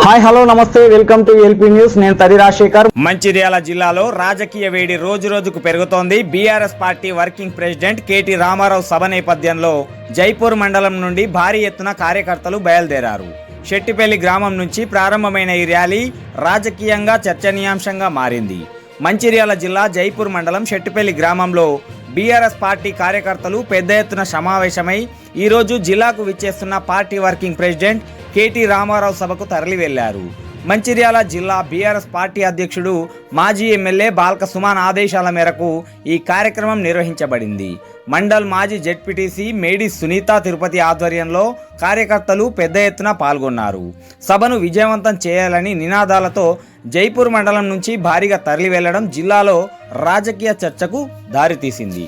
Hi hello నమస్తే welcome to LP news. నేను తడి రాజశేఖర్. మంచిర్యాల జిల్లాలో రాజకీయ వేడి రోజు రోజుకు పెరుగుతోంది. BRS party working president KT Rama Rao సభ నేపథ్యంలో జైపూర్ మండలం నుండి భారీ ఎత్తున కార్యకర్తలు బయలుదేరారు. శెట్టిపల్లి గ్రామం నుంచి ప్రారంభమైన ఈ ర్యాలీ రాజకీయంగా చర్చనీయాంశంగా మారింది. మంచిర్యాల జిల్లా జైపూర్ మండలం శెట్టిపల్లి గ్రామంలో బీఆర్ఎస్ పార్టీ కార్యకర్తలు పెద్ద ఎత్తున సమావేశమై ఈరోజు జిల్లాకు విచ్చేస్తున్న party working president KT Rama Rao సభకు తరలి వెళ్లారు. మంచిర్యాల జిల్లా బీఆర్ఎస్ పార్టీ అధ్యక్షుడు మాజీ ఎమ్మెల్యే బాల్క సుమాన్ ఆదేశాల మేరకు ఈ కార్యక్రమం నిర్వహించబడింది. మండల్ మాజీ జెడ్పీటీసీ మేడి సునీత తిరుపతి ఆధ్వర్యంలో కార్యకర్తలు పెద్ద ఎత్తున పాల్గొన్నారు. సభను విజయవంతం చేయాలని నినాదాలతో జైపూర్ మండలం నుంచి భారీగా తరలి వెళ్లడం జిల్లాలో రాజకీయ చర్చకు దారితీసింది.